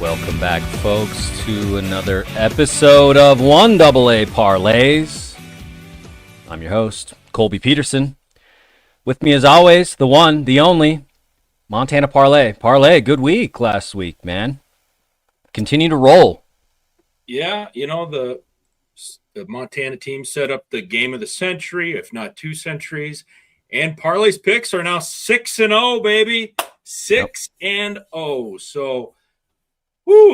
Welcome back, folks, to another episode of 1AA Parlays. I'm your host, Colby Peterson. With me, as always, the one, the only, Montana Parlay. Parlay, good week last week, man. Continue to roll. Yeah, the Montana team set up the game of the century, if not 2 centuries. And Parlay's picks are now 6-0, baby. 6-0. So,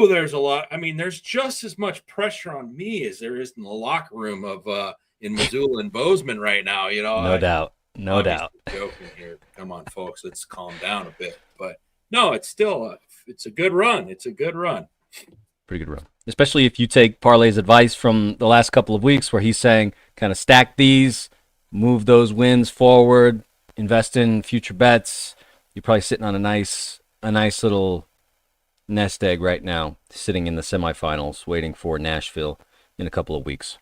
there's a lot. I mean, there's just as much pressure on me as there is in the locker room of in Missoula and Bozeman right now. No doubt. Joking here. Come on, folks. Let's calm down a bit. But no, it's still it's a good run. It's a good run. Pretty good run. Especially if you take Parlay's advice from the last couple of weeks where he's saying kind of stack these, move those wins forward, invest in future bets. You're probably sitting on a nice little nest egg right now, sitting in the semifinals, waiting for Nashville in a couple of weeks.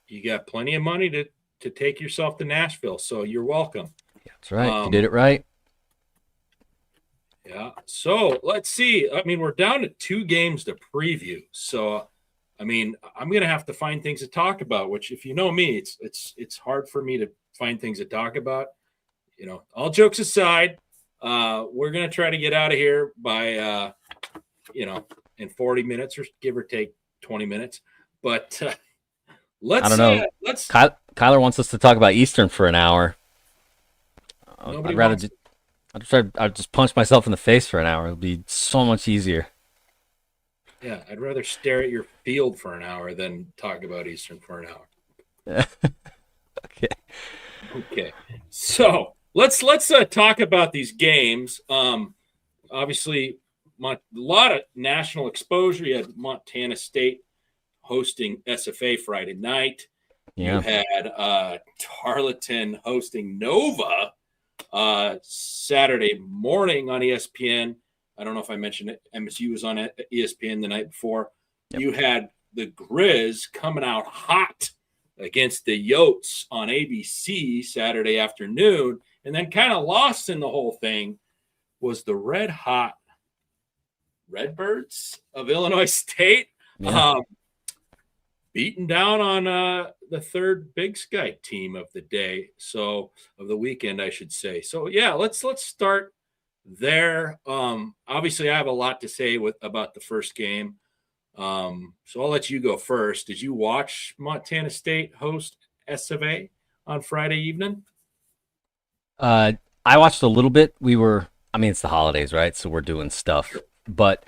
You got plenty of money to take yourself to Nashville, so you're welcome. Yeah, that's right. You did it right. Yeah. So let's see. I mean, we're down to 2 games to preview. So, I mean, I'm going to have to find things to talk about, which if you know me, it's hard for me to find things to talk about. All jokes aside, we're going to try to get out of here by, in 40 minutes or give or take 20 minutes. But let's, I don't know. Kyler wants us to talk about Eastern for an hour. I'd just punch myself in the face for an hour. It'll be so much easier. Yeah, I'd rather stare at your field for an hour than talk about Eastern for an hour. Okay. So let's talk about these games. Obviously, a lot of national exposure. You had Montana State hosting SFA Friday night. Yeah. You had Tarleton hosting Nova Saturday morning on ESPN. I don't know if I mentioned it. MSU was on ESPN the night before. Yep. You had the Grizz coming out hot against the Yotes on ABC Saturday afternoon, and then kind of lost in the whole thing was the red hot Redbirds of Illinois State. Yeah. Beaten down on the third Big Sky team of the day, so of the weekend, I should say. So yeah, let's start there. Obviously, I have a lot to say about the first game, so I'll let you go first. Did you watch Montana State host SFA on Friday evening? I watched a little bit. It's the holidays, right? So we're doing stuff, but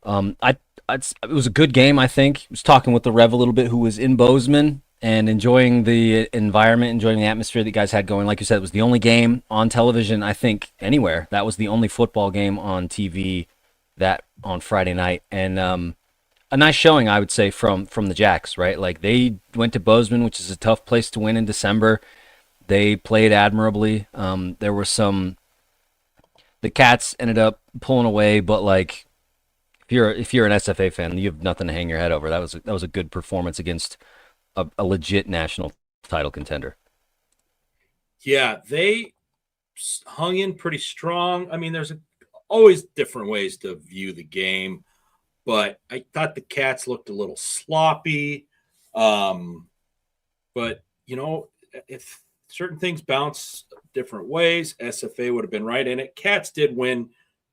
it was a good game, I think. I was talking with the Rev a little bit, who was in Bozeman and enjoying the environment, enjoying the atmosphere that you guys had going. Like you said, it was the only game on television, I think, anywhere. That was the only football game on TV that on Friday night. And a nice showing, I would say, from the Jacks, right? Like, they went to Bozeman, which is a tough place to win in December. They played admirably. There were the Cats ended up pulling away, but like, if you're an SFA fan, you have nothing to hang your head over. That was a good performance against a legit national title contender. Yeah, they hung in pretty strong. I mean, there's always different ways to view the game, but I thought the Cats looked a little sloppy. But if certain things bounce different ways, SFA would have been right in it. Cats did win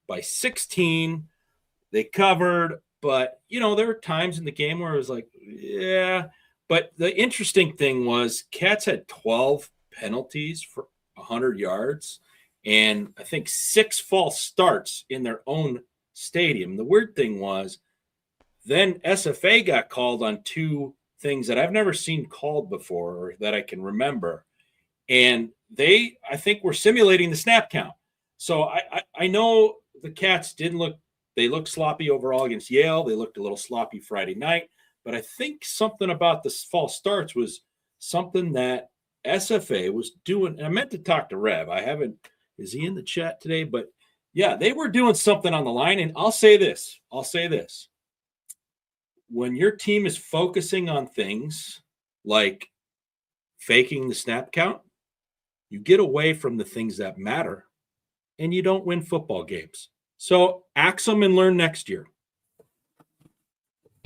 by 16. They covered, but, there were times in the game where it was like, yeah. But the interesting thing was Cats had 12 penalties for 100 yards and I think 6 false starts in their own stadium. The weird thing was then SFA got called on 2 things that I've never seen called before or that I can remember. And I think, were simulating the snap count. So I know the Cats they looked sloppy overall against Yale. They looked a little sloppy Friday night. But I think something about the false starts was something that SFA was doing. And I meant to talk to Rev. Is he in the chat today? But yeah, they were doing something on the line. And I'll say this. When your team is focusing on things like faking the snap count, you get away from the things that matter and you don't win football games. So axe them and learn next year.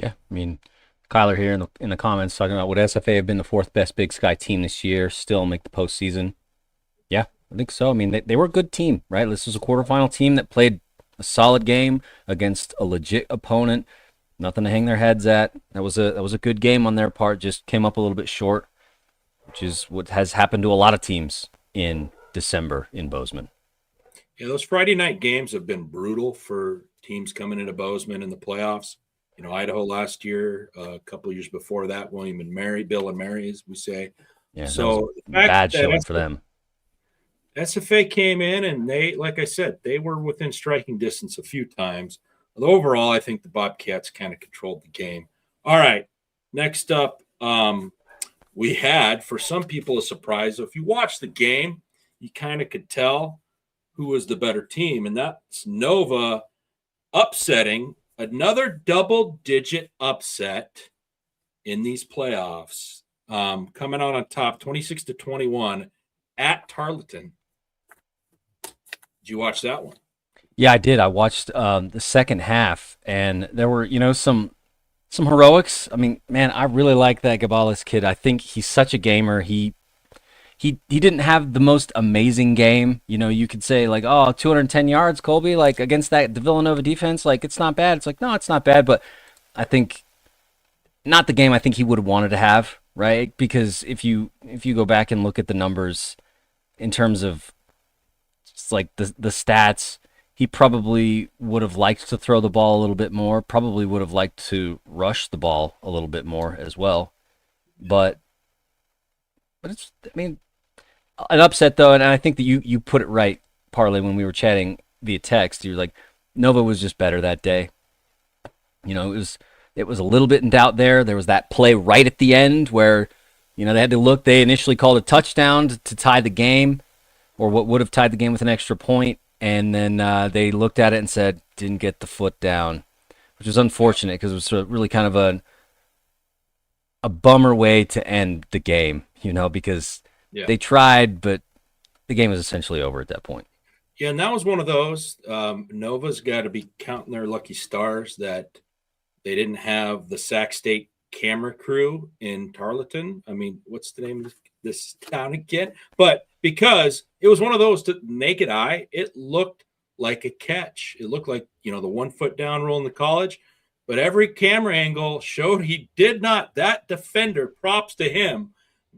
Yeah, I mean, Kyler here in the comments talking about would SFA have been the fourth best Big Sky team this year, still make the postseason? Yeah, I think so. I mean, they were a good team, right? This was a quarterfinal team that played a solid game against a legit opponent. Nothing to hang their heads at. That was a good game on their part. Just came up a little bit short, which is what has happened to a lot of teams in December in Bozeman. Yeah, those Friday night games have been brutal for teams coming into Bozeman in the playoffs. Idaho last year, a couple of years before that, William and Mary, Bill and Mary, as we say. Yeah, that was a So the fact bad that showing for them. SFA came in and they, like I said, they were within striking distance a few times. But overall, I think the Bobcats kind of controlled the game. All right, next up, we had for some people a surprise. So if you watch the game, you kind of could tell who was the better team, and that's Nova upsetting another double-digit upset in these playoffs, coming out on top, 26-21 at Tarleton. Did you watch that one? Yeah, I did. I watched the second half, and there were some heroics. I mean, man, I really like that Gabales kid. I think he's such a gamer. He didn't have the most amazing game. You could say like, oh, 210 yards, Colby, like against the Villanova defense, like it's not bad. It's like, no, it's not bad, but I think not the game I think he would have wanted to have, right? Because if you go back and look at the numbers in terms of just like the stats, he probably would have liked to throw the ball a little bit more, probably would have liked to rush the ball a little bit more as well. But it's, I mean, an upset though, and I think that you put it right, Parlay, when we were chatting via text. You're like, Nova was just better that day. It was a little bit in doubt there. There was that play right at the end where, they had to look. They initially called a touchdown to tie the game, or what would have tied the game with an extra point, and then they looked at it and said didn't get the foot down, which was unfortunate because it was really kind of a bummer way to end the game. Because Yeah. they tried, but the game was essentially over at that point. Yeah, and that was one of those. Nova's got to be counting their lucky stars that they didn't have the Sac State camera crew in Tarleton. I mean, what's the name of this town again? But because it was one of those to naked eye, it looked like a catch. It looked like, the 1 foot down rule in the college, but every camera angle showed he did not. That defender, props to him,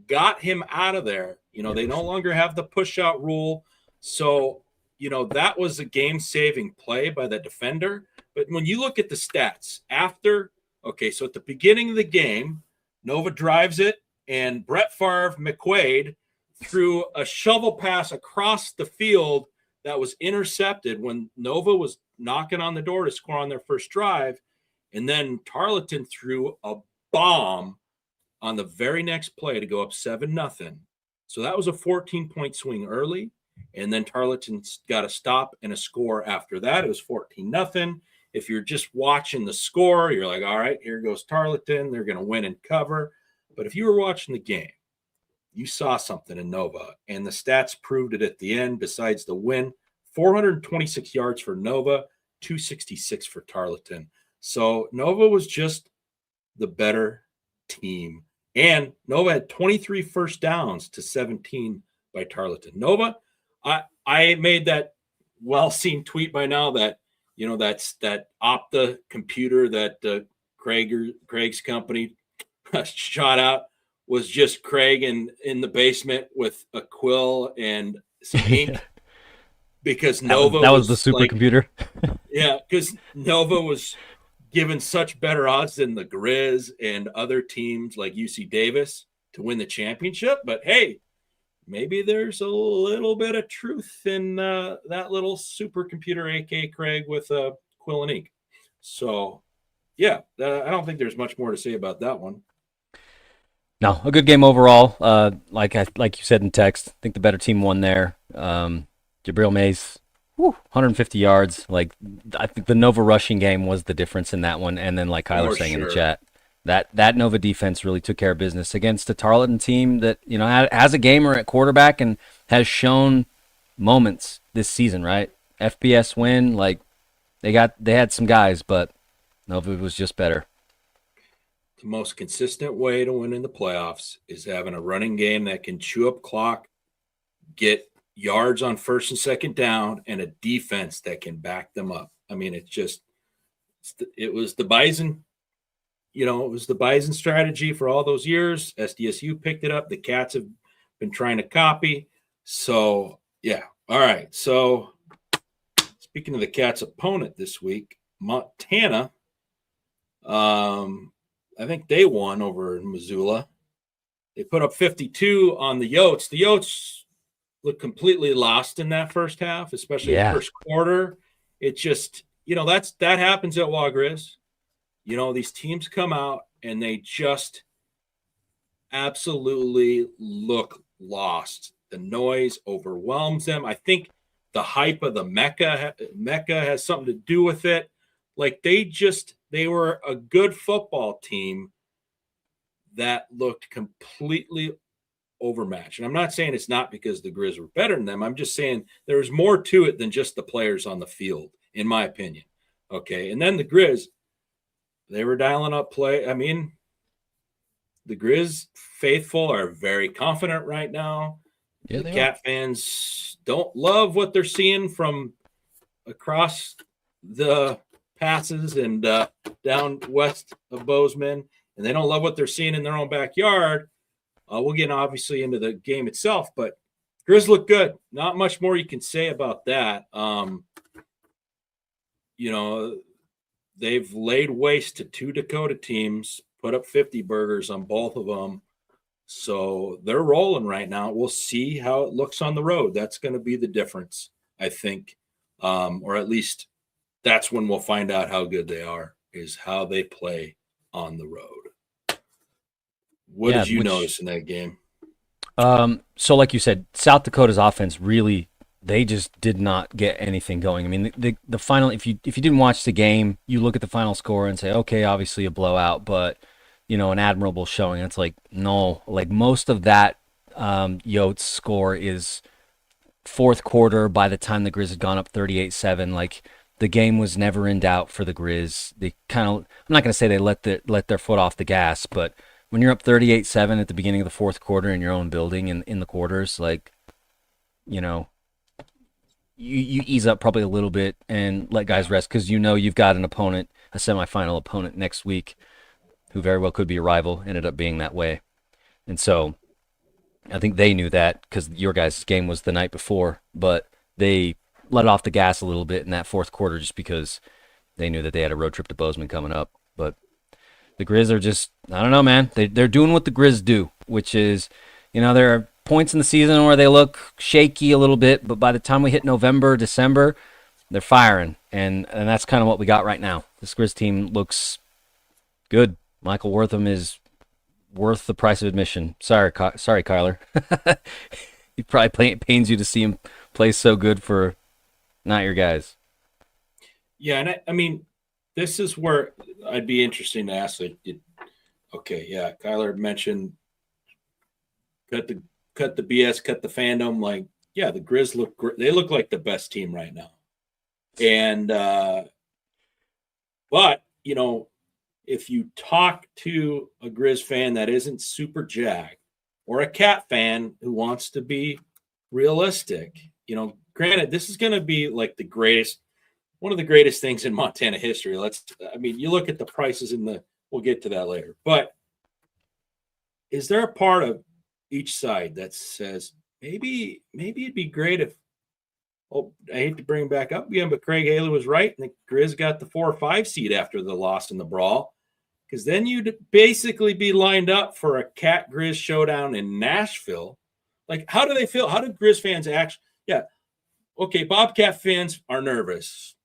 got him out of there. They no longer have the push out rule. So, that was a game saving play by the defender. But when you look at the stats after, okay, so at the beginning of the game, Nova drives it, and Brett Favre McQuaid threw a shovel pass across the field that was intercepted when Nova was knocking on the door to score on their first drive. And then Tarleton threw a bomb on the very next play to go up 7-0. So that was a 14-point swing early. And then Tarleton got a stop and a score after that. It was 14-0. If you're just watching the score, you're like, all right, here goes Tarleton. They're going to win and cover. But if you were watching the game, you saw something in Nova, and the stats proved it at the end. Besides the win, 426 yards for Nova, 266 for Tarleton. So Nova was just the better team. And Nova had 23 first downs to 17 by Tarleton. Nova, I made that well-seen tweet by now that, that's that Opta computer that Craig's company shot out was just Craig in the basement with a quill and some ink because Nova that was the like, supercomputer. yeah, because Nova was given such better odds than the Grizz and other teams like UC Davis to win the championship. But hey, maybe there's a little bit of truth in that little supercomputer, aka Craig, with a quill and ink. So, yeah, I don't think there's much more to say about that one. No, a good game overall. Like you said in text, I think the better team won there. Jabril Mays, 150 yards. Like I think the Nova rushing game was the difference in that one. And then, like Kyler saying in the chat, that Nova defense really took care of business against a Tarleton team that has a gamer at quarterback and has shown moments this season. Right, FBS win. Like they had some guys, but Nova was just better. the most consistent way to win in the playoffs is having a running game that can chew up clock, get yards on first and second down, and a defense that can back them up. I mean, it was the Bison, it was the Bison strategy for all those years. SDSU picked it up. The Cats have been trying to copy. So, yeah. All right. So, speaking of the Cats' opponent this week, Montana, I think they won over Missoula. They put up 52 on the Yotes. The Yotes looked completely lost in that first half, especially the first quarter. It just, that happens at Wagriz. These teams come out and they just absolutely look lost. The noise overwhelms them. I think the hype of the Mecca has something to do with it. Like they were a good football team that looked completely overmatched. And I'm not saying it's not because the Grizz were better than them. I'm just saying there's more to it than just the players on the field, in my opinion. Okay. And then the Grizz, they were dialing up play. I mean, the Grizz faithful are very confident right now. Yeah, the Cat fans don't love what they're seeing from across the passes and down west of Bozeman, and they don't love what they're seeing in their own backyard. We'll get obviously into the game itself, but Grizz look good. Not much more you can say about that. They've laid waste to 2 Dakota teams, put up 50 burgers on both of them. So they're rolling right now. We'll see how it looks on the road. That's going to be the difference, I think. Or at least that's when we'll find out how good they are, is how they play on the road. What did you notice in that game? So like you said, South Dakota's offense really, they just did not get anything going. I mean, the final, if you didn't watch the game, you look at the final score and say, okay, obviously a blowout, but an admirable showing. It's like, no, like most of that Yotes score is fourth quarter. By the time the Grizz had gone up 38-7, like the game was never in doubt for the Grizz. They kind of, I'm not going to say they let their foot off the gas, but when you're up 38-7 at the beginning of the fourth quarter in your own building in the quarters, like, you ease up probably a little bit and let guys rest, because you've got an opponent, a semifinal opponent next week who very well could be a rival, ended up being that way. And so I think they knew that because your guys' game was the night before, but they let off the gas a little bit in that fourth quarter just because they knew that they had a road trip to Bozeman coming up. But the Grizz are just, I don't know, man. They're doing what the Grizz do, which is, there are points in the season where they look shaky a little bit, but by the time we hit November, December, they're firing. And that's kind of what we got right now. This Grizz team looks good. Michael Wortham is worth the price of admission. Sorry, Kyler. It probably pains you to see him play so good for not your guys. Yeah, and I mean, this is where I'd be interesting to ask. Okay, yeah, Kyler mentioned cut the BS, cut the fandom. Like, yeah, the Grizz look great. They look like the best team right now. And but if you talk to a Grizz fan that isn't super jacked, or a Cat fan who wants to be realistic, granted, this is going to be like one of the greatest things in Montana history. You look at the prices we'll get to that later. But is there a part of each side that says maybe it'd be great if, I hate to bring him back up again, but Craig Haley was right, and the Grizz got the 4 or 5 seed after the loss in the brawl, because then you'd basically be lined up for a Cat Grizz showdown in Nashville. Like, how do they feel? How do Grizz fans actually? Yeah, okay, Bobcat fans are nervous.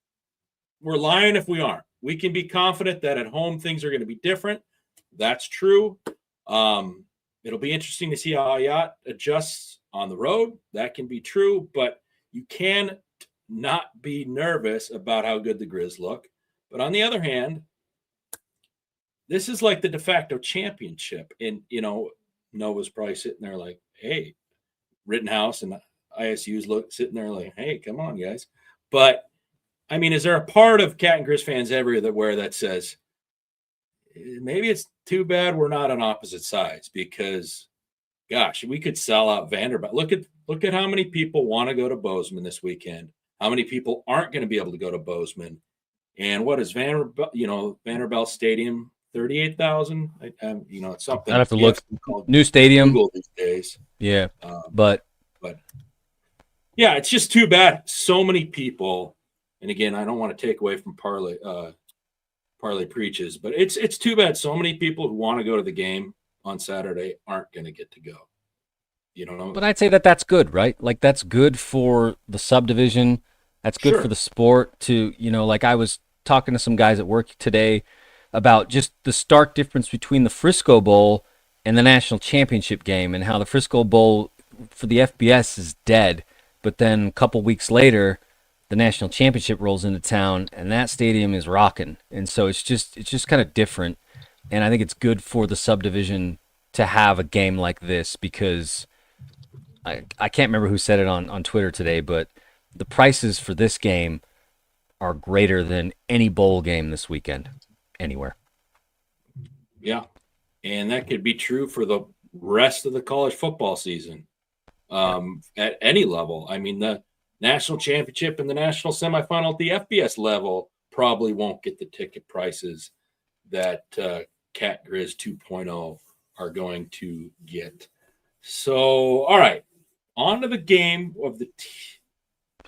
We're lying if we aren't. We can be confident that at home things are going to be different. That's true. It'll be interesting to see how Ayat adjusts on the road. That can be true, but you can not be nervous about how good the Grizz look. But on the other hand, this is like the de facto championship. And, Nova's probably sitting there like, hey, Rittenhouse and ISU's sitting there like, hey, come on, guys. But, I mean, is there a part of Cat and Grizz fans everywhere that says, maybe it's too bad we're not on opposite sides because, gosh, we could sell out Vanderbilt. Look at how many people want to go to Bozeman this weekend. How many people aren't going to be able to go to Bozeman? And what is Vanderbilt Stadium? 38,000. It's something. I'd have to look. Called New stadium Google these days. Yeah, but yeah, it's just too bad. So many people, and again, I don't want to take away from Parlay Preaches, but it's too bad. So many people who want to go to the game on Saturday aren't going to get to go. But I'd say that's good, right? Like that's good for the subdivision. That's good for the sport to, like I was talking to some guys at work today about just the stark difference between the Frisco Bowl and the national championship game and how the Frisco Bowl for the FBS is dead. But then a couple weeks later, the national championship rolls into town and that stadium is rocking. And so it's just kind of different. And I think it's good for the subdivision to have a game like this because I can't remember who said it on Twitter today, but the prices for this game are greater than any bowl game this weekend anywhere. Yeah. And that could be true for the rest of the college football season at any level. I mean, the national championship and the national semifinal at the FBS level probably won't get the ticket prices that Cat Grizz 2.0 are going to get. So, all right. On to the game of the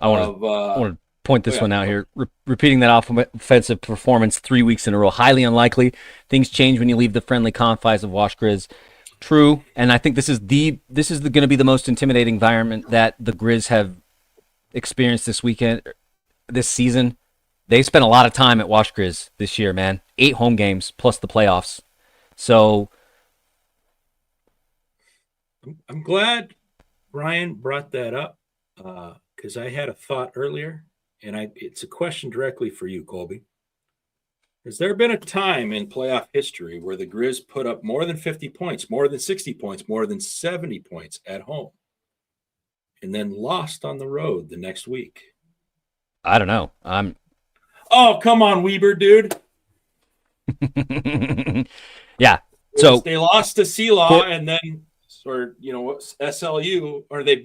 I want to point this one out here. Repeating that offensive performance 3 weeks in a row, highly unlikely. Things change when you leave the friendly confines of Wash Grizz. True, and I think this is going to be the most intimidating environment that the Grizz have experienced this season. They spent a lot of time at Wash Grizz this year, man. 8 home games plus the playoffs. So I'm glad Brian brought that up because I had a thought earlier, and it's a question directly for you, Colby. Has there been a time in playoff history where the Grizz put up more than 50 points, more than 60 points, more than 70 points at home, and then lost on the road the next week? I don't know. Oh, come on, Weber, dude. Yeah. So they lost to C-Law and then SLU, or they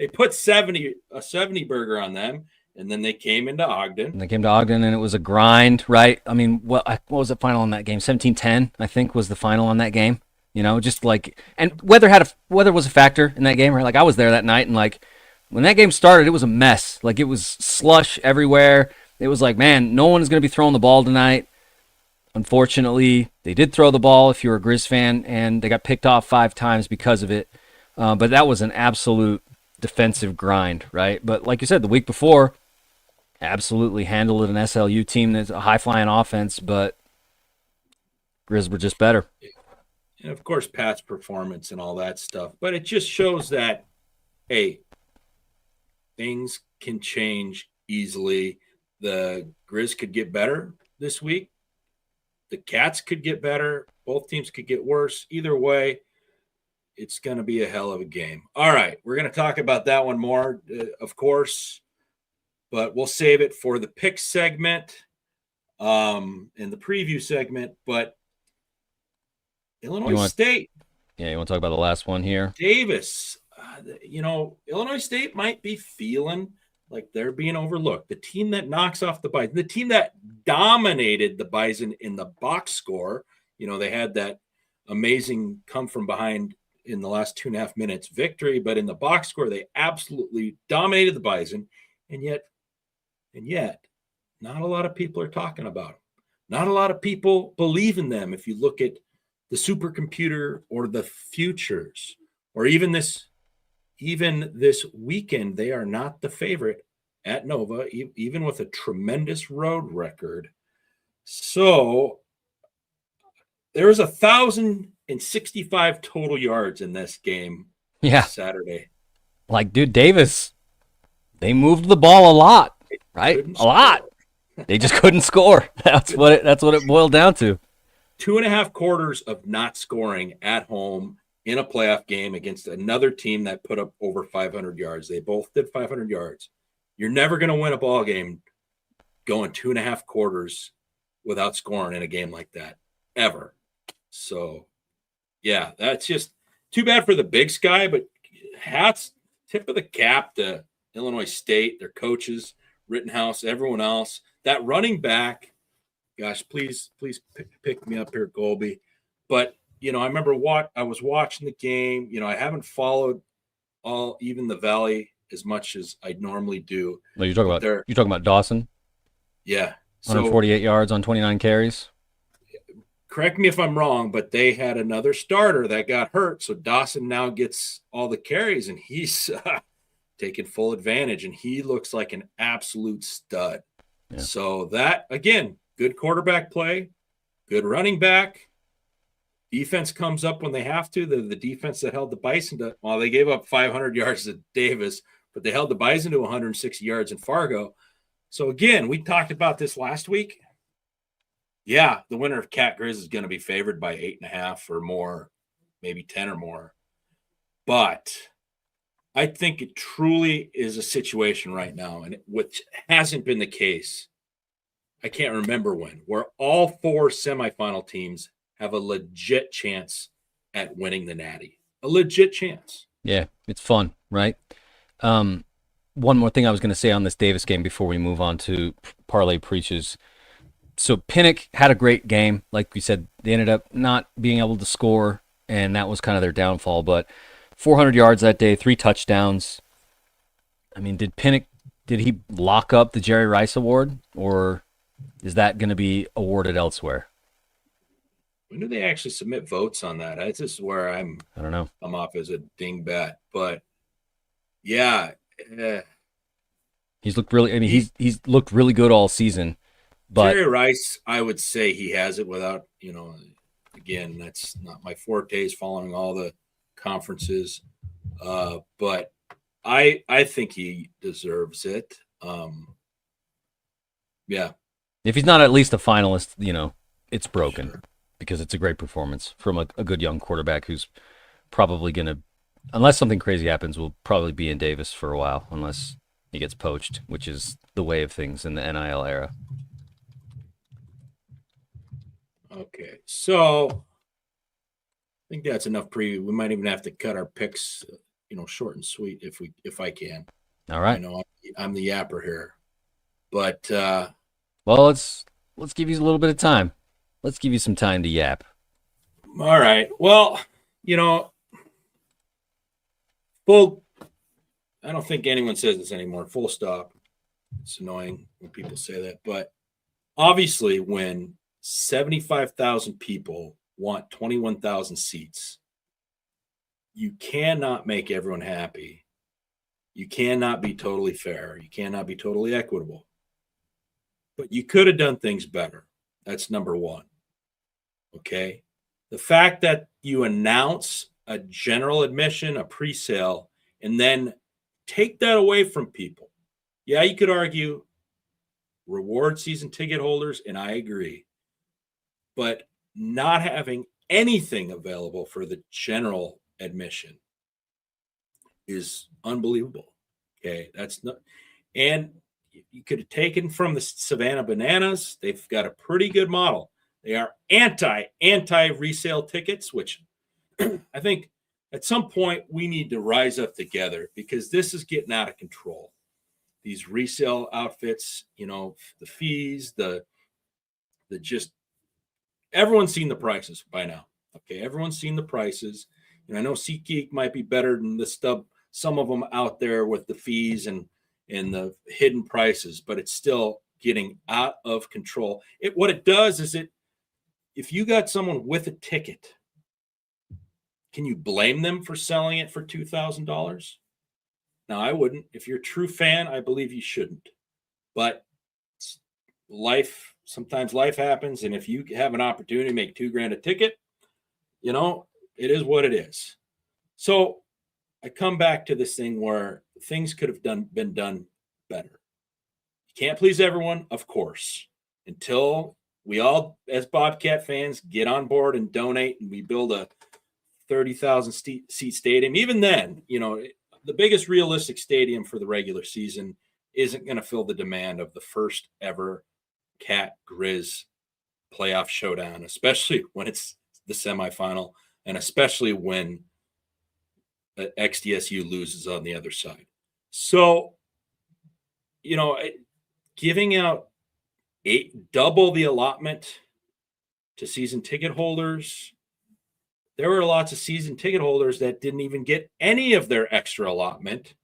put a 70 burger on them, and then they came into Ogden. And it was a grind, right? I mean, what was the final on that game? 17-10, I think, was the final on that game. Just like, and weather was a factor in that game, right? Like I was there that night, and like when that game started, it was a mess. Like it was slush everywhere. It was like, man, no one is going to be throwing the ball tonight. Unfortunately, they did throw the ball if you were a Grizz fan, and they got picked off 5 times because of it. But that was an absolute defensive grind, right? But like you said, the week before, absolutely handled an SLU team that's a high-flying offense, but Grizz were just better. And, of course, Pat's performance and all that stuff. But it just shows that, hey, things can change easily. The Grizz could get better this week. The Cats could get better. Both teams could get worse. Either way, it's going to be a hell of a game. All right, we're going to talk about that one more, of course, but we'll save it for the pick segment and the preview segment. But Illinois State. Yeah, you want to talk about the last one here? Davis. Illinois State might be feeling like they're being overlooked. The team that knocks off the Bison, the team that dominated the Bison in the box score. They had that amazing come from behind in the last 2.5 minutes victory, but in the box score, they absolutely dominated the Bison. And yet, not a lot of people are talking about them. Not a lot of people believe in them. If you look at the supercomputer or the futures, or even this weekend, they are not the favorite at Nova, even with a tremendous road record. So there was 1,065 total yards in this game. Yeah, Saturday. Like, dude, Davis, they moved the ball a lot, right? A lot. They just couldn't score. That's what it boiled down to. 2.5 quarters of not scoring at home in a playoff game against another team that put up over 500 yards. They both did 500 yards. You're never going to win a ball game going 2.5 quarters without scoring in a game like that. ever. So, yeah, that's just too bad for the Big Sky, but hats, tip of the cap to Illinois State, their coaches, Rittenhouse, everyone else. That running back, gosh, please pick me up here, Golby. But, I remember I was watching the game. I haven't followed even the Valley as much as I normally do. No, you're But talking about Dawson, yeah. So 148 yards on 29 carries. correct me if I'm wrong, but they had another starter that got hurt. So Dawson now gets all the carries, and he's taking full advantage, and he looks like an absolute stud. Yeah. So that, again, good quarterback play, good running back. Defense comes up when they have to. The defense that held the Bison to, well, they gave up 500 yards to Davis, but they held the Bison to 160 yards in Fargo. So, again, we talked about this last week. Yeah, the winner of Cat Grizz is going to be favored by 8.5 or more, maybe 10 or more. But I think it truly is a situation right now, and which hasn't been the case, I can't remember when, where all 4 semifinal teams have a legit chance at winning the Natty. A legit chance. Yeah, it's fun, right? One more thing I was going to say on this Davis game before we move on to Parlay Preaches. So Pinnock had a great game. Like we said, they ended up not being able to score, and that was kind of their downfall. But 400 yards that day, 3 touchdowns. I mean, did he lock up the Jerry Rice Award, or is that going to be awarded elsewhere? When do they actually submit votes on that? This is where I don't know. I'm off as a dingbat, but yeah, he's looked really. I mean, he's looked really good all season. But Jerry Rice, I would say he has it without. Again, that's not my forte, is following all the conferences, but I think he deserves it. Yeah, if he's not at least a finalist, it's broken. Sure. Because it's a great performance from a good young quarterback who's probably going to, unless something crazy happens, will probably be in Davis for a while, unless he gets poached, which is the way of things in the NIL era. Okay, so I think that's enough preview. We might even have to cut our picks, short and sweet if I can. All right. I know I'm the yapper here, but well, let's give you a little bit of time. Let's give you some time to yap. All right. Well, I don't think anyone says this anymore. Full stop. It's annoying when people say that. But obviously, when 75,000 people want 21,000 seats, you cannot make everyone happy. You cannot be totally fair. You cannot be totally equitable. But you could have done things better. That's number one. Okay. The fact that you announce a general admission, a pre-sale, and then take that away from people. Yeah, you could argue reward season ticket holders, and I agree. But not having anything available for the general admission is unbelievable. Okay. That's not, and you could have taken from the Savannah Bananas. They've got a pretty good model. They are anti resale tickets, which I think at some point we need to rise up together, because this is getting out of control. These resale outfits, the fees, the just, everyone's seen the prices by now. Okay, everyone's seen the prices. I know SeatGeek might be better than some of them out there with the fees and the hidden prices, but it's still getting out of control. What it does is if you got someone with a ticket, can you blame them for selling it for $2,000? Now, I wouldn't. If you're a true fan, I believe you shouldn't. But sometimes life happens, and if you have an opportunity to make $2,000 a ticket, it is what it is. So I come back to this thing where things could have been done better. You can't please everyone, of course, until we all, as Bobcat fans, get on board and donate, and we build a 30,000 seat stadium. Even then, the biggest realistic stadium for the regular season isn't going to fill the demand of the first ever Cat Grizz playoff showdown, especially when it's the semifinal, and especially when XDSU loses on the other side. So, giving out double the allotment to season ticket holders. There were lots of season ticket holders that didn't even get any of their extra allotment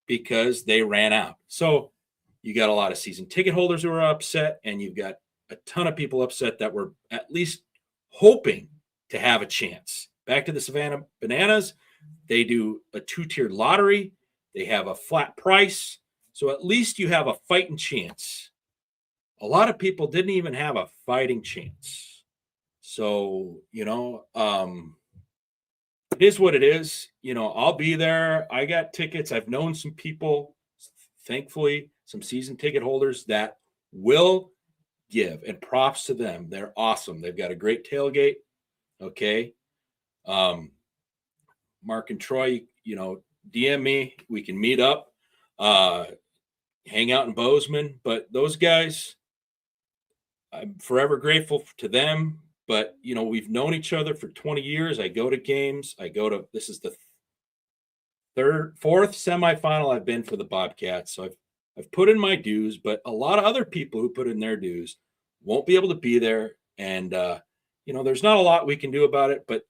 because they ran out. So you got a lot of season ticket holders who are upset, and you've got a ton of people upset that were at least hoping to have a chance. Back to the Savannah Bananas, they do a 2-tiered lottery. They have a flat price. So at least you have a fighting chance. A lot of people didn't even have a fighting chance. So, it is what it is. I'll be there. I got tickets. I've known some people, thankfully, some season ticket holders that will give, and props to them. They're awesome. They've got a great tailgate. Okay. Mark and Troy, DM me. We can meet up, hang out in Bozeman. But those guys, I'm forever grateful to them. But, we've known each other for 20 years. I go to games. This is the fourth semifinal I've been for the Bobcats. So I've put in my dues, but a lot of other people who put in their dues won't be able to be there. And, there's not a lot we can do about it, but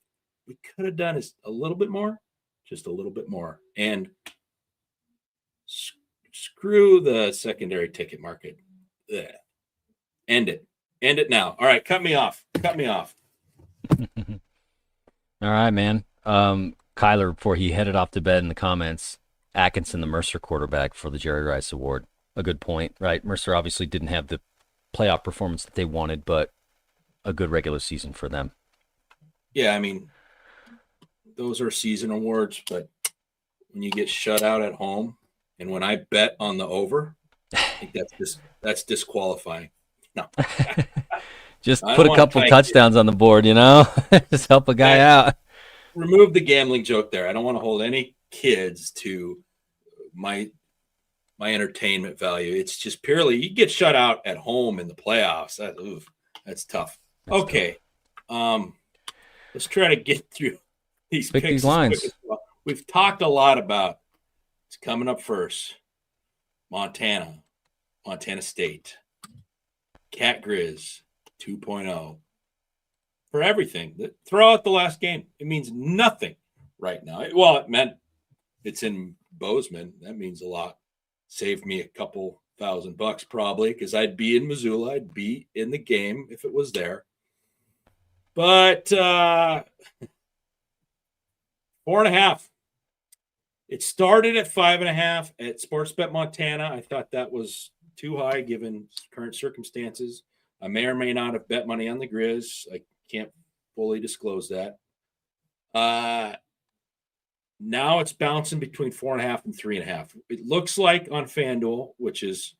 we could have done is a little bit more, just a little bit more. And screw the secondary ticket market. Ugh. End it now. All right, cut me off. All right, man. Kyler, before he headed off to bed in the comments, Atkinson, the Mercer quarterback for the Jerry Rice Award. A good point, right? Mercer obviously didn't have the playoff performance that they wanted, but a good regular season for them. Yeah, I mean, those are season awards, but when you get shut out at home, and when I bet on the over, I think that's disqualifying. No. Just put a couple touchdowns on the board, just help a guy out. Remove the gambling joke there. I don't want to hold any kids to my entertainment value. It's just purely you get shut out at home in the playoffs. That's tough. Okay. Let's try to get through these picks. These lines. Well. We've talked a lot about it's coming up first. Montana State, Cat Grizz 2.0 for everything. Throw out the last game. It means nothing right now. Well, it meant it's in Bozeman. That means a lot. Saved me a couple $1,000 probably because I'd be in Missoula. I'd be in the game if it was there. But 4.5. It started at 5.5 at Sportsbet Montana. I thought that was too high given current circumstances. I may or may not have bet money on the Grizz. I can't fully disclose that. Now it's bouncing between 4.5 and 3.5. It looks like on FanDuel, which is,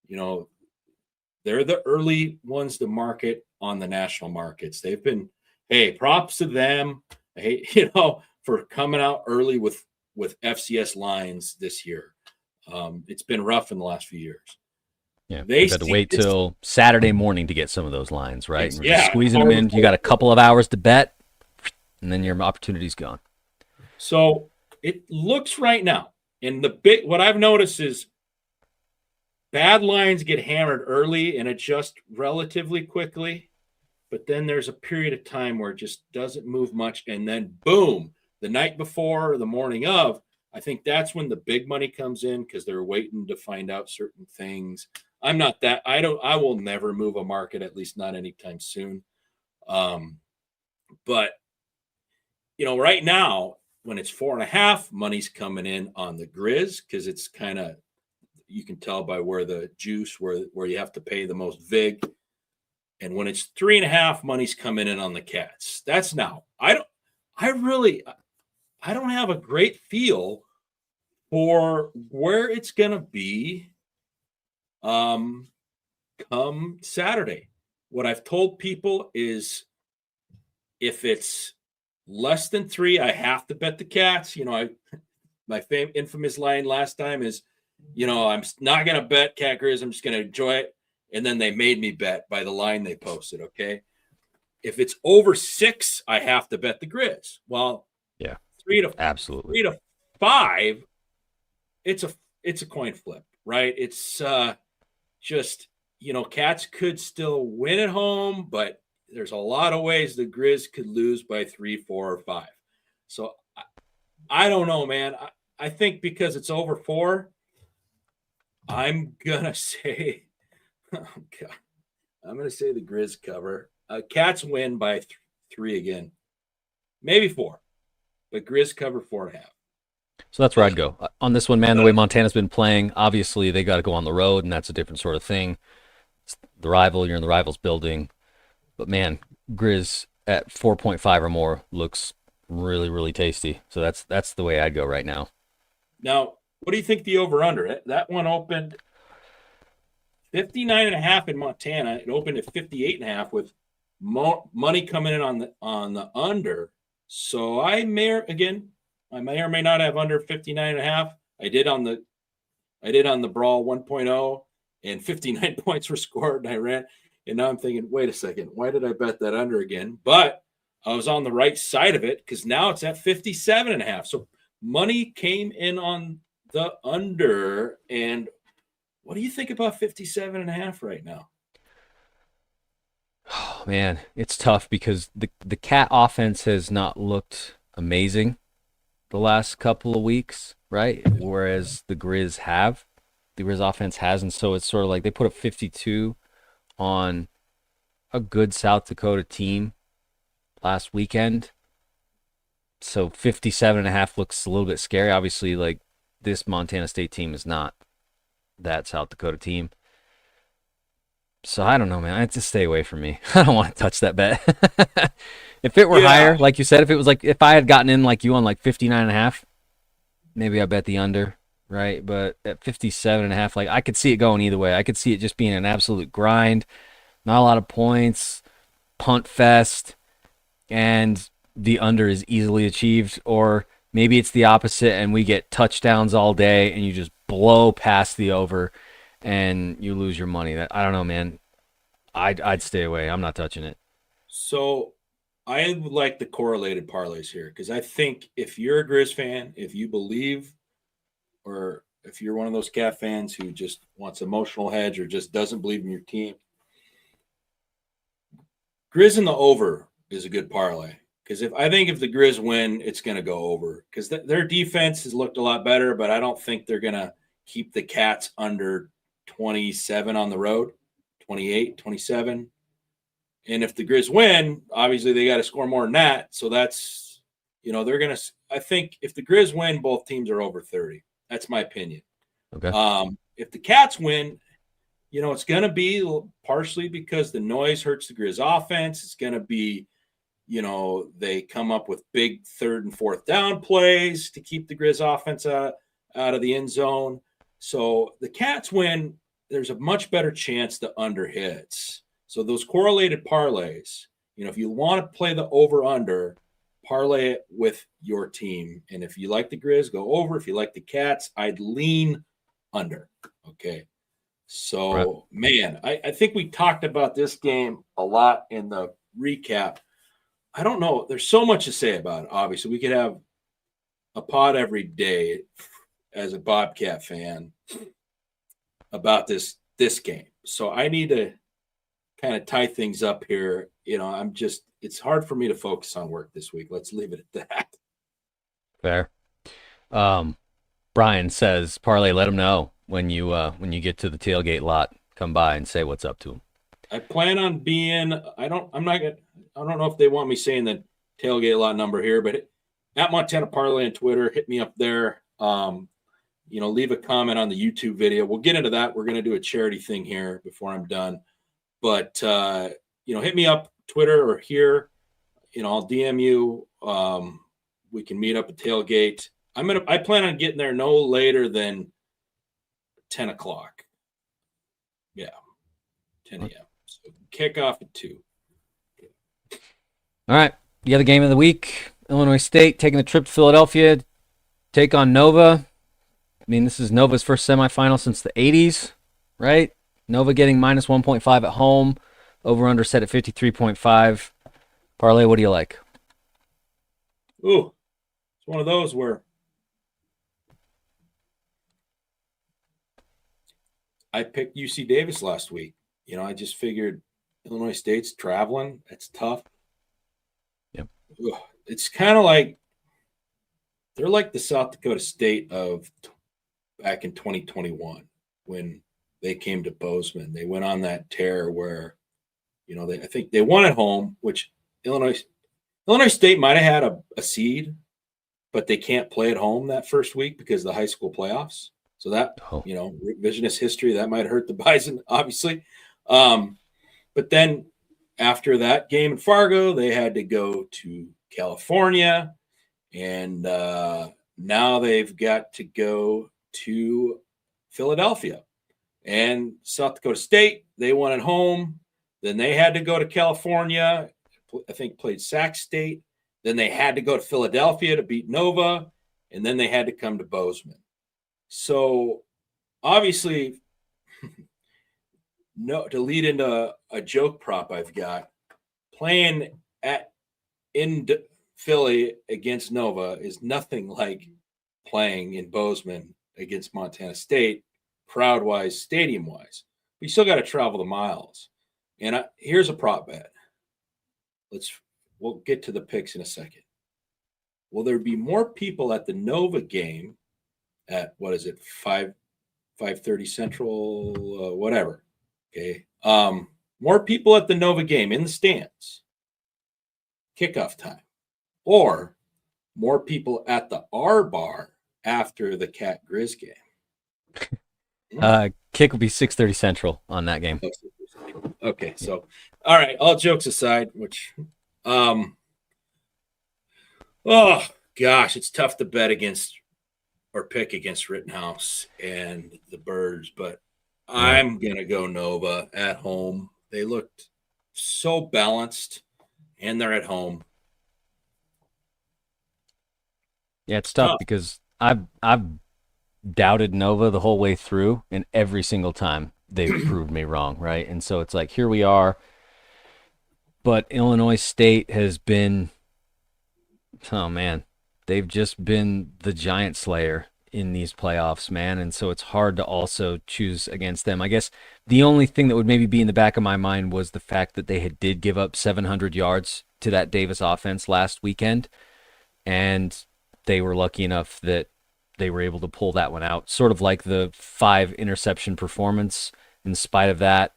they're the early ones to market on the national markets. They've been, hey, props to them. Hey, for coming out early with FCS lines this year. It's been rough in the last few years. Yeah, they had to wait till Saturday morning to get some of those lines, right? And yeah, squeezing them in. You got a couple of hours to bet, and then your opportunity's gone. So it looks right now, and what I've noticed is bad lines get hammered early and adjust relatively quickly, but then there's a period of time where it just doesn't move much, and then boom, the night before or the morning of, I think that's when the big money comes in because they're waiting to find out certain things. I'm not that. I will never move a market, at least not anytime soon. But right now when it's 4.5, money's coming in on the Grizz because it's kind of, you can tell by where the juice, where you have to pay the most vig. And when it's 3.5, money's coming in on the Cats. That's now. I don't have a great feel for where it's going to be come Saturday. What I've told people is if it's less than 3, I have to bet the Cats. My infamous line last time is, I'm not going to bet Cat Grizz. I'm just going to enjoy it. and then they made me bet by the line they posted. Okay. If it's over 6, I have to bet the Grizz. Well, Yeah, 3 to absolutely. 3 to 5, it's a coin flip, right? It's just, Cats could still win at home, but there's a lot of ways the Grizz could lose by 3, 4, or 5. So I don't know, man. I think because it's over 4, I'm gonna say, oh God, I'm gonna say the Grizz cover. Cats win by 3 again, maybe 4, but Grizz cover 4.5. So that's where I'd go. On this one, man, the way Montana's been playing, obviously they got to go on the road, and that's a different sort of thing. It's the rival, you're in the rival's building. But, man, Grizz at 4.5 or more looks really, really tasty. So that's the way I'd go right now. Now, what do you think the over-under? That one opened 59.5 in Montana. It opened at 58.5 with money coming in on the under. So I may or may not have under 59.5. I did on the Brawl 1.0, and 59 points were scored, and I ran. And now I'm thinking, wait a second, why did I bet that under again? But I was on the right side of it because now it's at 57.5. So money came in on the under. And what do you think about 57.5 right now? Oh, man, it's tough because the Cat offense has not looked amazing the last couple of weeks, right? Whereas the Grizz have. The Grizz offense hasn't. So it's sort of like they put up 52 on a good South Dakota team last weekend. So 57.5 looks a little bit scary. Obviously, like this Montana State team is not that South Dakota team. So I don't know, man. I'd just stay away from me. I don't want to touch that bet. If it were higher, like you said, if it was like if I had gotten in like you on like 59.5, maybe I bet the under, right? But at 57.5, like I could see it going either way. I could see it just being an absolute grind, not a lot of points, punt fest, and the under is easily achieved. Or maybe it's the opposite and we get touchdowns all day and you just blow past the over and you lose your money. I don't know, man. I'd stay away. I'm not touching it. So I would like the correlated parlays here because I think if you're a Grizz fan, if you believe, or if you're one of those Cat fans who just wants emotional hedge or just doesn't believe in your team, Grizz in the over is a good parlay. Because if the Grizz win, it's going to go over. Because their defense has looked a lot better, but I don't think they're going to keep the Cats under 27 on the road, 28, 27. And if the Grizz win, obviously they got to score more than that. So that's, they're going to – I think if the Grizz win, both teams are over 30. That's my opinion. Okay. If the Cats win, it's going to be partially because the noise hurts the Grizz offense. It's going to be, they come up with big 3rd and 4th down plays to keep the Grizz offense out of the end zone. So the Cats win, there's a much better chance the under hits. So those correlated parlays, if you want to play the over-under, parlay it with your team. And if you like the Grizz, go over. If you like the Cats, I'd lean under. Okay. So, right. Man, I think we talked about this game a lot in the recap. I don't know. There's so much to say about it, obviously. We could have a pod every day as a Bobcat fan about this game. So I need to kind of tie things up here. It's hard for me to focus on work this week. Let's leave it at that. Fair. Brian says, Parlay, let him know when you get to the tailgate lot, come by and say what's up to him. I plan on being, I don't know if they want me saying the tailgate lot number here, but at Montana Parlay on Twitter, hit me up there. Leave a comment on the YouTube video. We'll get into that. We're going to do a charity thing here before I'm done. But, hit me up Twitter or here, I'll DM you. We can meet up at tailgate. I plan on getting there no later than 10 o'clock. Yeah. 10 a.m. So kick off at 2. All right. The other game of the week, Illinois State taking a trip to Philadelphia, take on Nova. I mean, this is Nova's first semifinal since the 80s, right? Nova getting minus 1.5 at home. Over under set at 53.5. Parlay, what do you like? Ooh, it's one of those where I picked UC Davis last week. I just figured Illinois State's traveling. It's tough. Yep. Ugh, it's kind of like they're like the South Dakota State of back in 2021 when they came to Bozeman. They went on that tear where, I think they won at home, which Illinois State might have had a seed, but they can't play at home that first week because of the high school playoffs. So that, revisionist history, that might hurt the Bison, obviously. But then after that game in Fargo, they had to go to California. And now they've got to go to Philadelphia. And South Dakota State, they won at home. Then they had to go to California, I think played Sac State. Then they had to go to Philadelphia to beat Nova. And then they had to come to Bozeman. So obviously, to lead into a joke prop I've got, playing in Philly against Nova is nothing like playing in Bozeman against Montana State, crowd-wise, stadium-wise. But you still got to travel the miles. And here's a prop bet. We'll get to the picks in a second. Will there be more people at the Nova game at, 5:30 Central, whatever. Okay. More people at the Nova game in the stands, kickoff time, or more people at the R bar after the Cat Grizz game? Kick will be 6:30 Central on that game. Okay. So, all right. All jokes aside, oh gosh, it's tough to bet against or pick against Rittenhouse and the Birds, but I'm going to go Nova at home. They looked so balanced, and they're at home. Yeah, it's tough because I've doubted Nova the whole way through, and every single time they've proved me wrong, right? And so it's like, here we are. But Illinois State has been, oh man, they've just been the giant slayer in these playoffs, man. And so it's hard to also choose against them. I guess the only thing that would maybe be in the back of my mind was the fact that they did give up 700 yards to that Davis offense last weekend. And they were lucky enough that they were able to pull that one out. Sort of like the 5 interception performance. In spite of that,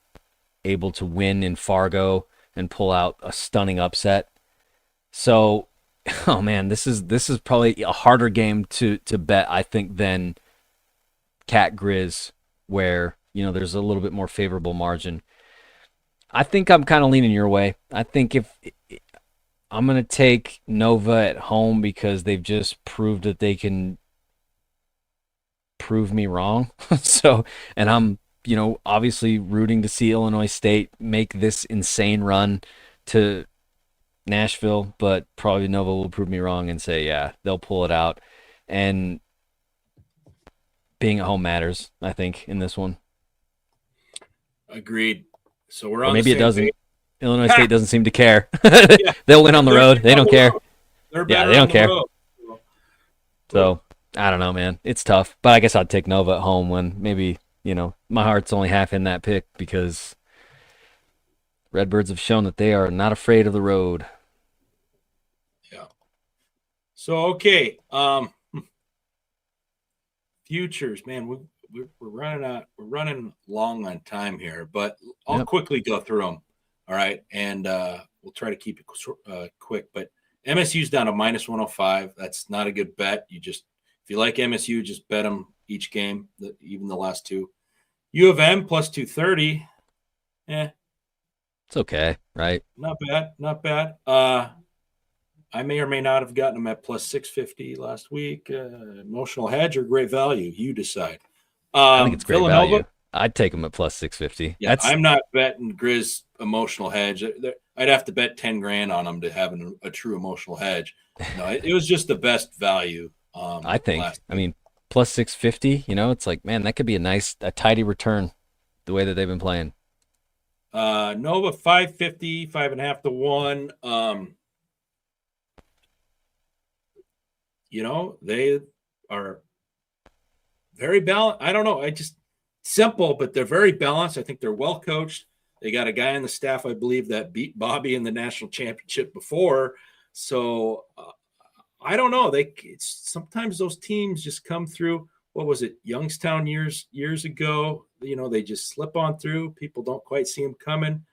able to win in Fargo and pull out a stunning upset. So, oh man, this is probably a harder game to bet, I think, than Cat Grizz, where there's a little bit more favorable margin. I think I'm kind of leaning your way. I think if I'm gonna take Nova at home because they've just proved that they can prove me wrong. So, and I'm obviously rooting to see Illinois State make this insane run to Nashville, but probably Nova will prove me wrong and say, yeah, they'll pull it out. And being at home matters, I think, in this one. Agreed. So we're on. Or maybe it doesn't. Page. Illinois State doesn't seem to care. Yeah. They'll win on the road. They don't care. They don't care. So I don't know, man. It's tough, but I guess I'd take Nova at home when maybe my heart's only half in that pick because Redbirds have shown that they are not afraid of the road. Yeah. So okay, futures, man. We're running out. We're running long on time here, but I'll quickly go through them. All right, and we'll try to keep it quick. But MSU's down to minus 105. That's not a good bet. If you like MSU, just bet them each game, even the last two. U of M plus 230. It's okay, right? Not bad. I may or may not have gotten them at plus 650 last week. Emotional hedge or great value? You decide. I think it's great Villanova, value. I'd take them at plus 650. Yeah, I'm not betting Grizz emotional hedge. I'd have to bet 10 grand on them to have a true emotional hedge. No, it was just the best value. I think. I mean, plus 650. It's like, man, that could be a tidy return the way that they've been playing? Nova 550, 5.5 to 1. They are very balanced. I don't know. Simple, but they're very balanced. I think they're well coached. They got a guy on the staff, I believe, that beat Bobby in the national championship before. So I don't know. Sometimes those teams just come through. What was it, Youngstown years ago? They just slip on through. People don't quite see them coming.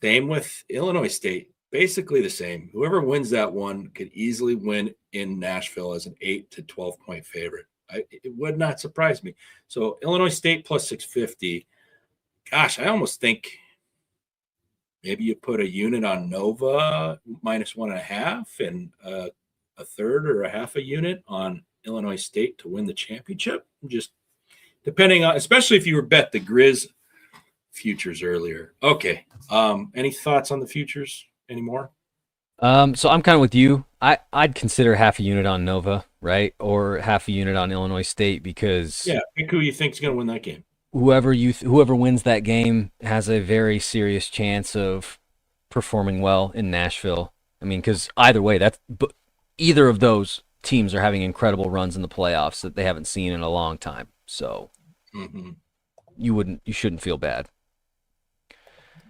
Same with Illinois State. Basically the same. Whoever wins that one could easily win in Nashville as an 8 to 12 point favorite. It would not surprise me. So Illinois State plus 650. Gosh, I almost think maybe you put a unit on Nova minus 1.5 and a third or a half a unit on Illinois State to win the championship. Just depending on, especially if you were bet the Grizz futures earlier. Okay. Any thoughts on the futures anymore? So I'm kind of with you. I'd consider half a unit on Nova, right, or half a unit on Illinois State because pick who you think is going to win that game. Whoever wins that game has a very serious chance of performing well in Nashville. I mean, because either way, either of those teams are having incredible runs in the playoffs that they haven't seen in a long time. So you shouldn't feel bad.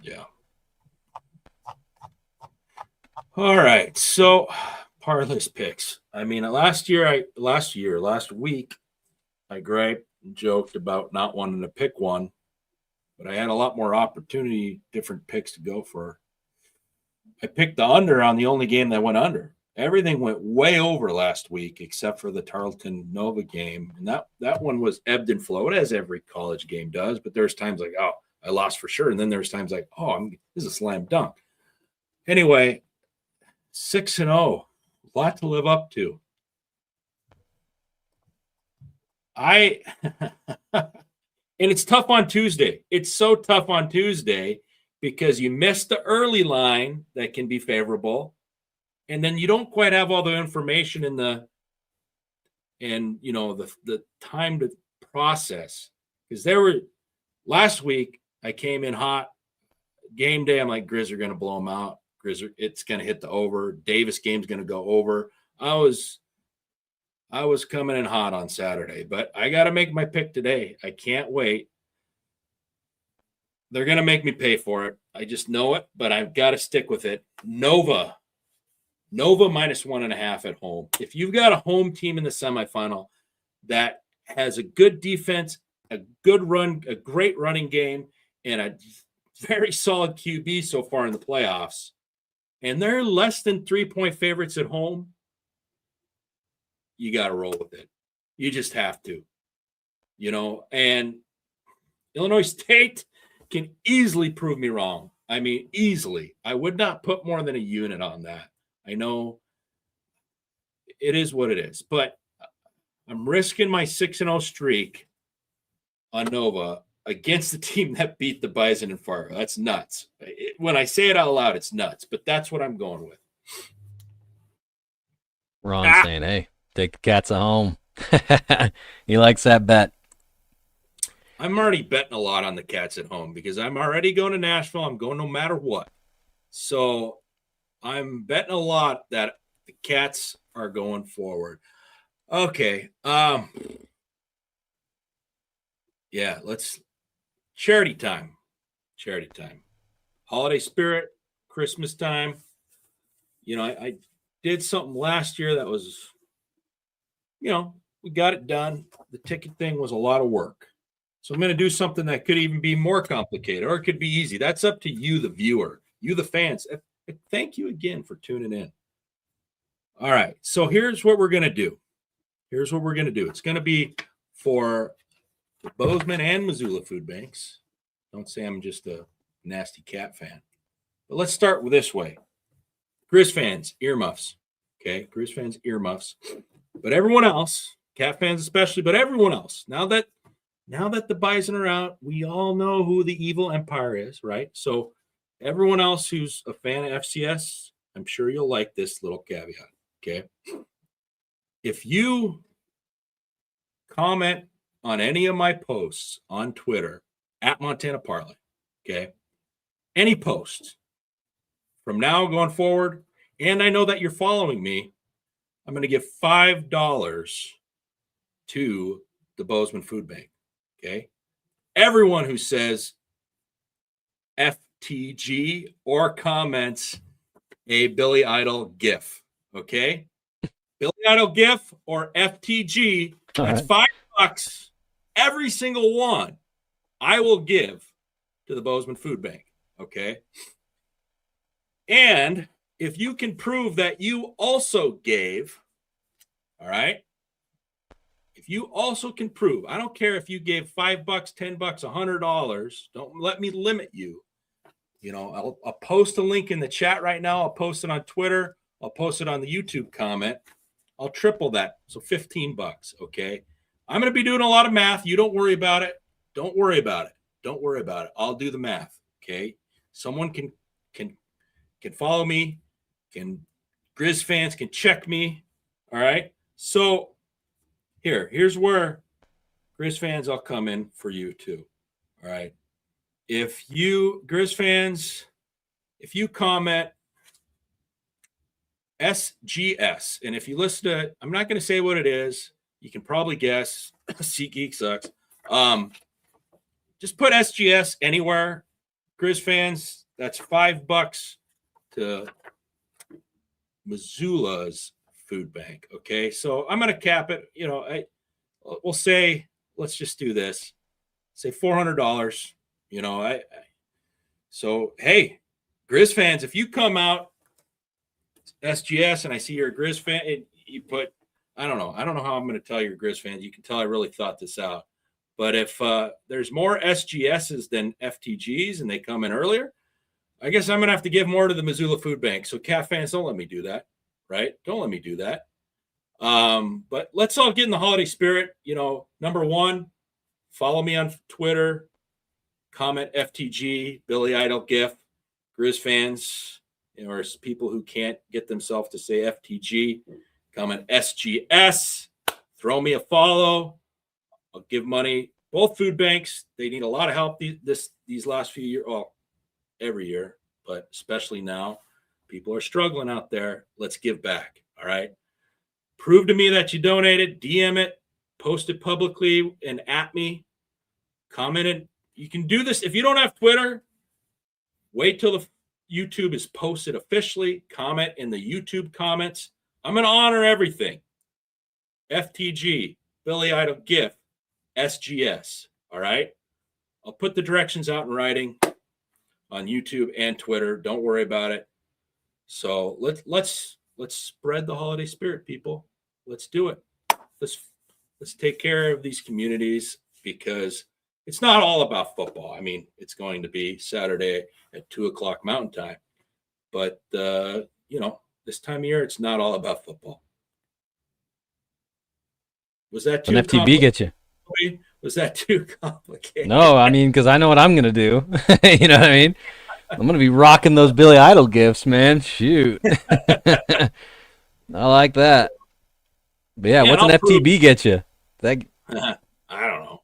Yeah. All right. So Parlay Picks. I mean, last week, I griped and joked about not wanting to pick one, but I had a lot more opportunity, different picks to go for. I picked the under on the only game that went under. Everything went way over last week except for the Tarleton Nova game. And that one was ebbed and flowed, as every college game does. But there's times like, oh, I lost for sure. And then there's times like, oh, this is a slam dunk. Anyway, 6-0, a lot to live up to. And it's tough on Tuesday. It's so tough on Tuesday because you miss the early line that can be favorable. And then you don't quite have all the information in the time to process. Because last week I came in hot. Game day, I'm like, Grizz are going to blow them out. It's going to hit the over. Davis game's going to go over. I was coming in hot on Saturday, but I got to make my pick today. I can't wait. They're going to make me pay for it. I just know it, but I've got to stick with it. Nova minus 1.5 at home. If you've got a home team in the semifinal that has a good defense, a good run, a great running game, and a very solid QB so far in the playoffs, and they're less than 3-point favorites at home, you got to roll with it. You just have to, and Illinois State can easily prove me wrong. I mean, easily. I would not put more than a unit on that. I know it is what it is, but I'm risking my 6-0 streak on Nova against the team that beat the Bison and Fargo. That's nuts. When I say it out loud, it's nuts, but that's what I'm going with. Ron saying, hey, take the Cats at home. He likes that bet. I'm already betting a lot on the Cats at home because I'm already going to Nashville. I'm going no matter what. So I'm betting a lot that the Cats are going forward. Okay. Yeah, let's charity time. Holiday spirit, Christmas time. I did something last year that was, we got it done. The ticket thing was a lot of work. So I'm going to do something that could even be more complicated, or it could be easy. That's up to you, the viewer, you, the fans. Thank you again for tuning in. All right. So here's what we're going to do. It's going to be for the Bozeman and Missoula food banks. Don't say I'm just a nasty cat fan. But let's start with this way. Grizz fans, earmuffs. Okay? Grizz fans, earmuffs. But everyone else, cat fans especially, but everyone else, now that the Bison are out, we all know who the evil empire is, right? So everyone else who's a fan of FCS, I'm sure you'll like this little caveat, okay? If you comment on any of my posts on Twitter at Montana Parlay, okay, any post from now going forward, and I know that you're following me, I'm going to give $5 to the Bozeman Food Bank, okay? Everyone who says FTG or comments a Billy Idol GIF, okay? Billy Idol GIF or FTG, All that's right. $5. Every single one I will give to the Bozeman Food Bank, okay? And if you can prove that you also gave, all right? If you also can prove, I don't care if you gave $5, $10, $100, don't let me limit you. You know, I'll post a link in the chat right now. I'll post it on Twitter. I'll post it on the YouTube comment. I'll triple that. So $15, okay? I'm going to be doing a lot of math. You don't worry about it. Don't worry about it. Don't worry about it. I'll do the math, okay? Someone can follow me, Grizz fans can check me, all right? So here's where Grizz fans, I'll come in for you too, all right? If you, Grizz fans, if you comment SGS, and if you listen to it, I'm not going to say what it is. You can probably guess. SeatGeek sucks. Just put SGS anywhere. Grizz fans, that's $5 to Missoula's food bank. Okay, so I'm going to cap it. You know, we'll say, let's just do this. Say $400. You know, so hey, Grizz fans, if you come out SGS and I see you're a Grizz fan, and you put, I don't know how I'm going to tell your Grizz fans. You can tell I really thought this out. But if there's more SGSs than FTGs and they come in earlier, I guess I'm going to have to give more to the Missoula Food Bank. So CAF fans, don't let me do that, right? Don't let me do that. But let's all get in the holiday spirit. You know, number one, follow me on Twitter, comment FTG, Billy Idol GIF, Grizz fans, you know, or people who can't get themselves to say FTG, comment SGS, throw me a follow. I'll give money. Both food banks, they need a lot of help these last few years. Well, every year, but especially now. People are struggling out there. Let's give back. All right. Prove to me that you donated. DM it. Post it publicly and at me. Comment it. You can do this. If you don't have Twitter, wait till the YouTube is posted officially. Comment in the YouTube comments. I'm going to honor everything. FTG, Billy Idol GIF, SGS. All right. I'll put the directions out in writing on YouTube and Twitter. Don't worry about it. So let's spread the holiday spirit, people. Let's do it. Let's take care of these communities, because it's not all about football. I mean, it's going to be Saturday at 2:00 Mountain Time, but you know, this time of year, it's not all about football. Was that An too FTB complicated? get you? Was that too complicated? No, I mean, because I know what I'm gonna do. You know what I mean? I'm gonna be rocking those Billy Idol gifts, man. Shoot, I like that. But yeah, And what's an I'll prove. FTB get you? That I don't know.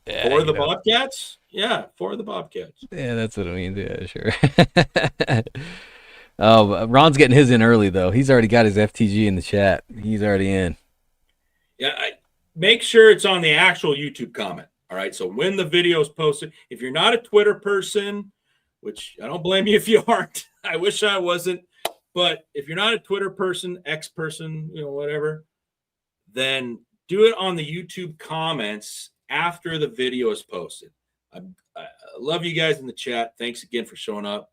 yeah, For you the know. Bobcats? Yeah, for the Bobcats. Yeah, that's what it means. Yeah, sure. Oh, Ron's getting his in early though. He's already got his FTG in the chat. He's already in. Yeah, make sure it's on the actual YouTube comment. All right. So when the video is posted, if you're not a Twitter person, which I don't blame you if you aren't, I wish I wasn't. But if you're not a Twitter person, X person, you know, whatever, then do it on the YouTube comments after the video is posted. I love you guys in the chat. Thanks again for showing up.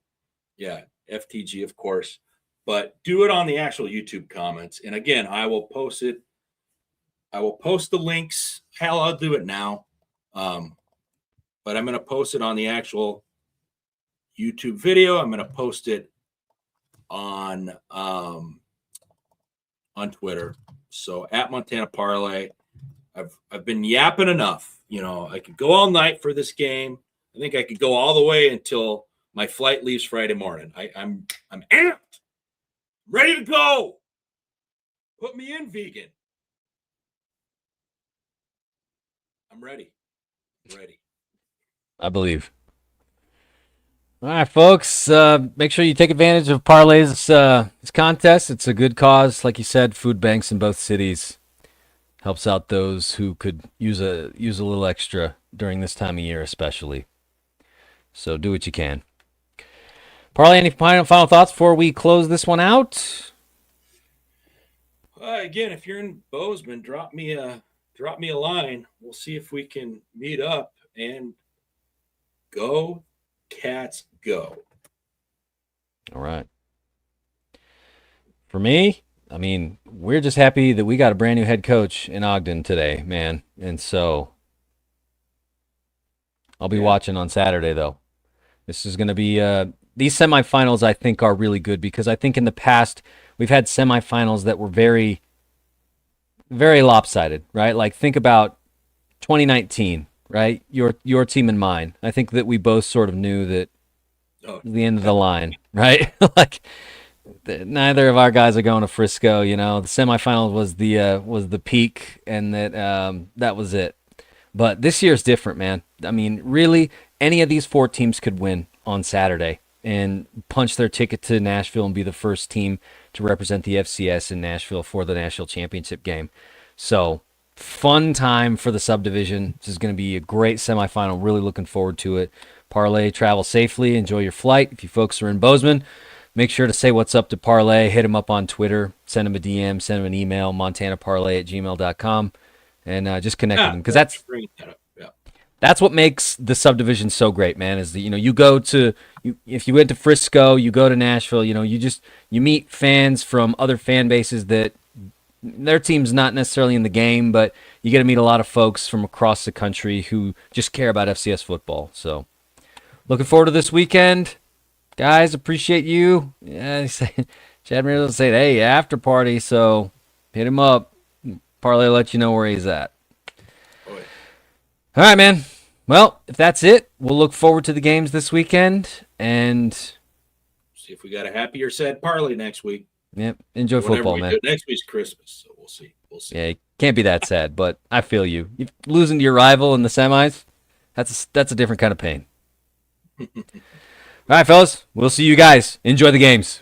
Yeah, FTG, of course. But do it on the actual YouTube comments. And again, I will post it. I will post the links. Hell, I'll do it now. But I'm going to post it on the actual YouTube video. I'm going to post it on Twitter. So at Montana Parlay, I've been yapping enough. You know, I could go all night for this game. I think I could go all the way until my flight leaves Friday morning. I'm amped, ready to go. Put me in, vegan. I'm ready. Ready. I believe. All right, folks. Make sure you take advantage of Parlay's this contest. It's a good cause, like you said. Food banks in both cities helps out those who could use a little extra during this time of year, especially. So do what you can. Parlay, any final thoughts before we close this one out? Again, if you're in Bozeman, drop me a line. We'll see if we can meet up and go Cats go. All right. For me, I mean, we're just happy that we got a brand new head coach in Ogden today, man. And so I'll be watching on Saturday, though. This is going to be these semifinals, I think, are really good because I think in the past we've had semifinals that were very, very lopsided, right? Like think about 2019, right? Your team and mine. I think that we both sort of knew that the end of the line, right? Like neither of our guys are going to Frisco. You know, the semifinal was the peak, and that was it. But this year's different, man. I mean, really, any of these four teams could win on Saturday and punch their ticket to Nashville and be the first team to represent the FCS in Nashville for the national championship game. So, fun time for the subdivision. This is going to be a great semifinal. Really looking forward to it. Parlay, travel safely. Enjoy your flight. If you folks are in Bozeman, make sure to say what's up to Parlay. Hit him up on Twitter. Send him a DM. Send him an email. montanaparlay@gmail.com. And just connect with them because that's what makes the subdivision so great, man. Is that if you went to Frisco, you go to Nashville, you meet fans from other fan bases that their team's not necessarily in the game, but you get to meet a lot of folks from across the country who just care about FCS football. So, looking forward to this weekend, guys. Appreciate you. Yeah, Chad Mears saying, "Hey, after party," so hit him up. Parlay will let you know where he's at. All right, man. Well, if that's it, we'll look forward to the games this weekend and see if we got a happy or sad parlay next week. Yep, enjoy football, man. Next week's Christmas, so we'll see. Yeah, it can't be that sad, but I feel you. Losing to your rival in the semis, that's a different kind of pain. All right, fellas, we'll see you guys. Enjoy the games.